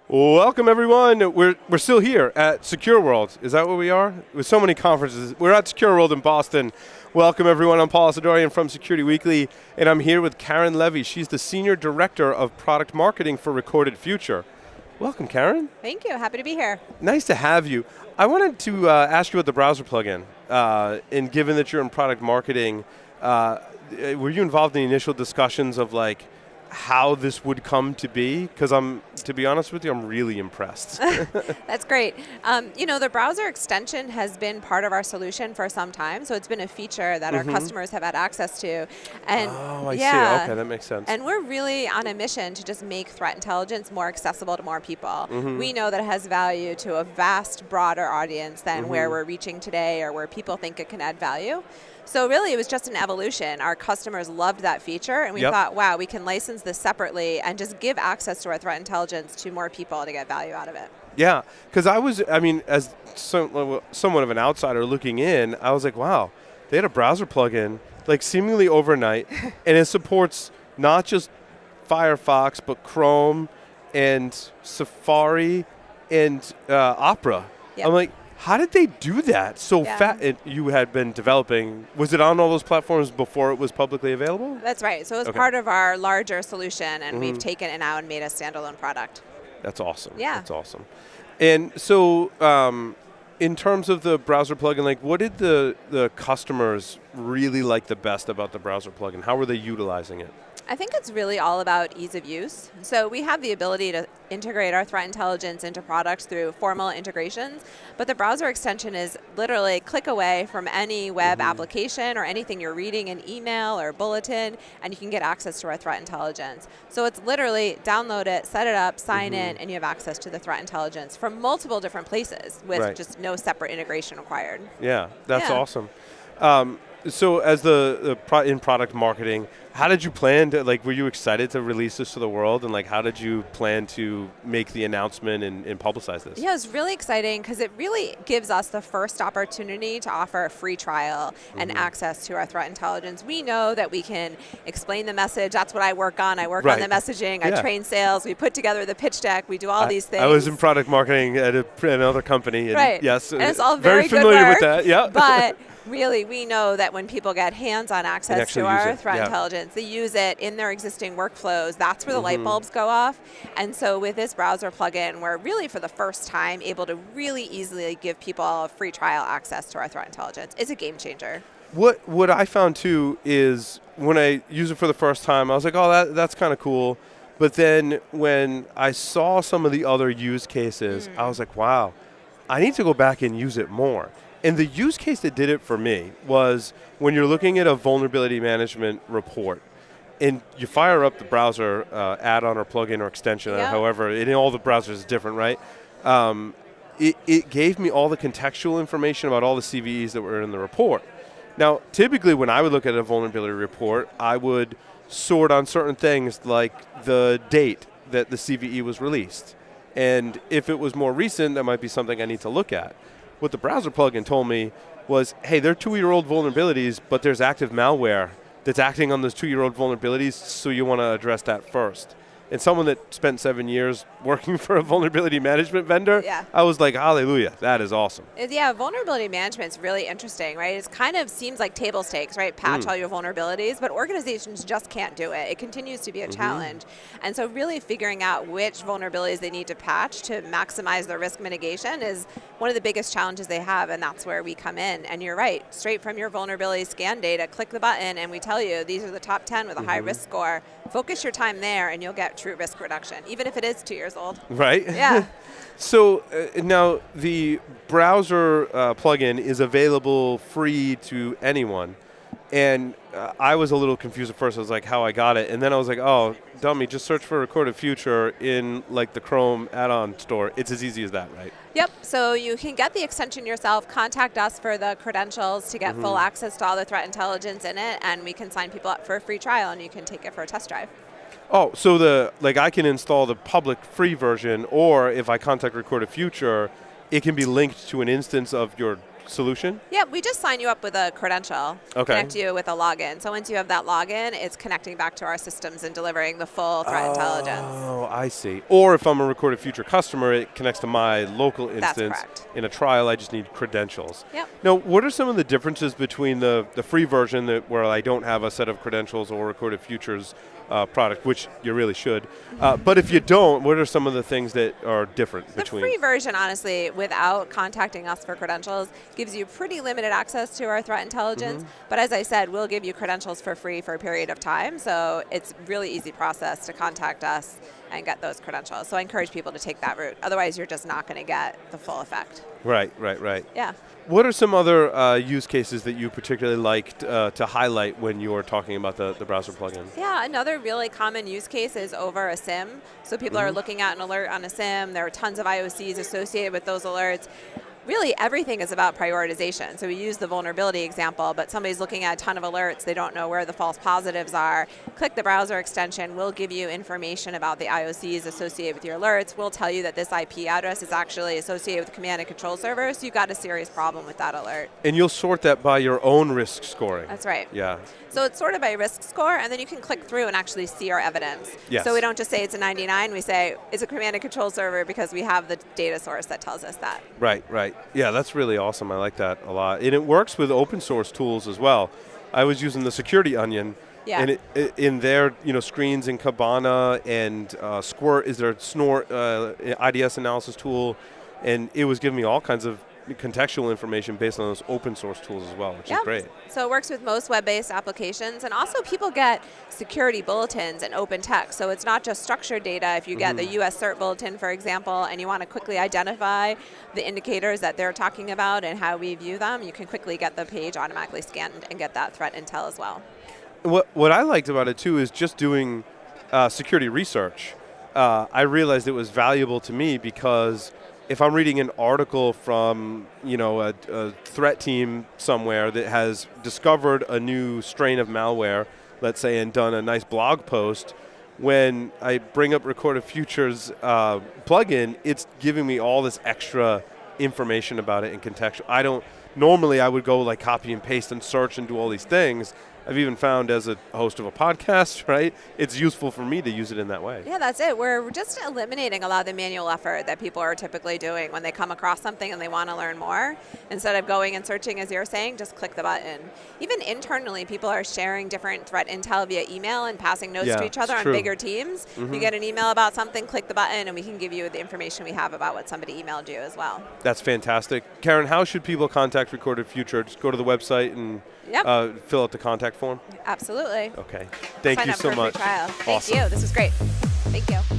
Welcome, everyone. We're still here at Secure World. Is that what we are? With so many conferences. We're at Secure World in Boston. Welcome, everyone. I'm Paul Asadorian from Security Weekly, and I'm here with Karen Levy. She's the Senior Director of Product Marketing for Recorded Future. Welcome, Karen. Thank you. Happy to be here. Nice to have you. I wanted to ask you about the browser plugin. And given that you're in product marketing, were you involved in the initial discussions of like how this would come to be? Because to be honest with you, I'm really impressed. That's great. The browser extension has been part of our solution for some time, so it's been a feature that our customers have had access to. And I see. Okay, that makes sense. And we're really on a mission to just make threat intelligence more accessible to more people. We know that it has value to a vast, broader audience than where we're reaching today or where people think it can add value. So really, it was just an evolution. Our customers loved that feature, and we thought, wow, we can license this separately and just give access to our threat intelligence to more people to get value out of it. Yeah, because as somewhat of an outsider looking in, I was like, wow, they had a browser plugin, like seemingly overnight, and it supports not just Firefox, but Chrome and Safari and Opera. Yep. I'm like, how did they do that so fast? You had been developing. Was it on all those platforms before it was publicly available? That's right. So it was part of our larger solution, and we've taken it now and made a standalone product. That's awesome. Yeah. That's awesome. And so in terms of the browser plugin, like what did the customers really like the best about the browser plugin? How were they utilizing it? I think it's really all about ease of use. So we have the ability to integrate our threat intelligence into products through formal integrations, but the browser extension is literally click away from any web application or anything you're reading in email or bulletin, and you can get access to our threat intelligence. So it's literally download it, set it up, sign in, and you have access to the threat intelligence from multiple different places with just no separate integration required. Yeah, that's awesome. So as in product marketing, how did you plan to, were you excited to release this to the world? And how did you plan to make the announcement and publicize this? Yeah, it was really exciting because it really gives us the first opportunity to offer a free trial and access to our threat intelligence. We know that we can explain the message. That's what I work on. I work on the messaging. I train sales. We put together the pitch deck. We do all these things. I was in product marketing at another company. And yes, and it's all very familiar good work, with that. Yeah. But really, we know that when people get hands-on access to our threat intelligence, they use it in their existing workflows. That's where the light bulbs go off. And so with this browser plugin, we're really for the first time able to really easily give people free trial access to our threat intelligence. It's a game changer. What I found too is when I use it for the first time, I was like, oh, that's kind of cool. But then when I saw some of the other use cases, I was like, wow, I need to go back and use it more. And the use case that did it for me was when you're looking at a vulnerability management report and you fire up the browser add-on or plugin or extension or however, in all the browsers is different, right? It gave me all the contextual information about all the CVEs that were in the report. Now, typically when I would look at a vulnerability report, I would sort on certain things like the date that the CVE was released. And if it was more recent, that might be something I need to look at. What the browser plugin told me was, hey, they're 2-year-old vulnerabilities, but there's active malware that's acting on those 2-year-old vulnerabilities, so you want to address that first. And someone that spent 7 years working for a vulnerability management vendor, I was like, hallelujah, that is awesome. Yeah, vulnerability management is really interesting, right? It kind of seems like table stakes, right? Patch all your vulnerabilities, but organizations just can't do it. It continues to be a challenge. And so really figuring out which vulnerabilities they need to patch to maximize their risk mitigation is one of the biggest challenges they have, and that's where we come in. And you're right, straight from your vulnerability scan data, click the button, and we tell you these are the top 10 with a high risk score. Focus your time there, and you'll get true risk reduction, even if it is 2 years old. Right? Yeah. So now the browser plugin is available free to anyone. And I was a little confused at first. I was like, how I got it. And then I was like, oh, dummy, just search for Recorded Future in the Chrome add-on store. It's as easy as that, right? Yep. So you can get the extension yourself. Contact us for the credentials to get full access to all the threat intelligence in it. And we can sign people up for a free trial, and you can take it for a test drive. Oh, so I can install the public free version, or if I contact Recorded Future, it can be linked to an instance of your solution? Yeah, we just sign you up with a credential, connect you with a login. So once you have that login, it's connecting back to our systems and delivering the full threat intelligence. Oh, I see. Or if I'm a recorded future customer, it connects to my local That's instance. correct. In a trial, I just need credentials. Yep. Now, what are some of the differences between the free version where I don't have a set of credentials or recorded futures product, which you really should. But if you don't, what are some of the things that are different between? The free version, honestly, without contacting us for credentials, gives you pretty limited access to our threat intelligence. But as I said, we'll give you credentials for free for a period of time. So it's really easy process to contact us and get those credentials. So I encourage people to take that route. Otherwise, you're just not going to get the full effect. Right. Yeah. What are some other use cases that you particularly liked to highlight when you were talking about the browser plugin? Yeah, another really common use case is over a SIM. So people are looking at an alert on a SIM. There are tons of IOCs associated with those alerts. Really, everything is about prioritization. So we use the vulnerability example, but somebody's looking at a ton of alerts. They don't know where the false positives are. Click the browser extension. We'll give you information about the IOCs associated with your alerts. We'll tell you that this IP address is actually associated with the command and control server, so you've got a serious problem with that alert. And you'll sort that by your own risk scoring. That's right. Yeah. So it's sorted by risk score, and then you can click through and actually see our evidence. Yes. So we don't just say it's a 99, we say it's a command and control server because we have the data source that tells us that. Right. Yeah, that's really awesome. I like that a lot. And it works with open source tools as well. I was using the Security Onion. Yeah. And in their screens in Kibana and Squirt is their Snort IDS analysis tool, and it was giving me all kinds of contextual information based on those open source tools as well, which is great. So it works with most web-based applications, and also people get security bulletins and open text. So it's not just structured data. If you get the US CERT bulletin, for example, and you want to quickly identify the indicators that they're talking about and how we view them, you can quickly get the page automatically scanned and get that threat intel as well. What I liked about it too is just doing security research. I realized it was valuable to me because if I'm reading an article from a threat team somewhere that has discovered a new strain of malware, let's say, and done a nice blog post, when I bring up Recorded Futures plugin, it's giving me all this extra information about it in contextual. Normally I would go like copy and paste and search and do all these things. I've even found as a host of a podcast, right, it's useful for me to use it in that way. Yeah, that's it. We're just eliminating a lot of the manual effort that people are typically doing when they come across something and they want to learn more. Instead of going and searching, as you're saying, just click the button. Even internally, people are sharing different threat intel via email and passing notes to each other on bigger teams. You get an email about something, click the button, and we can give you the information we have about what somebody emailed you as well. That's fantastic. Karen, how should people contact Recorded Future? Just go to the website and fill out the contact form? Absolutely. Okay. Thank you so much. Sign up for a free trial. Thank Awesome. you. This was great. Thank you.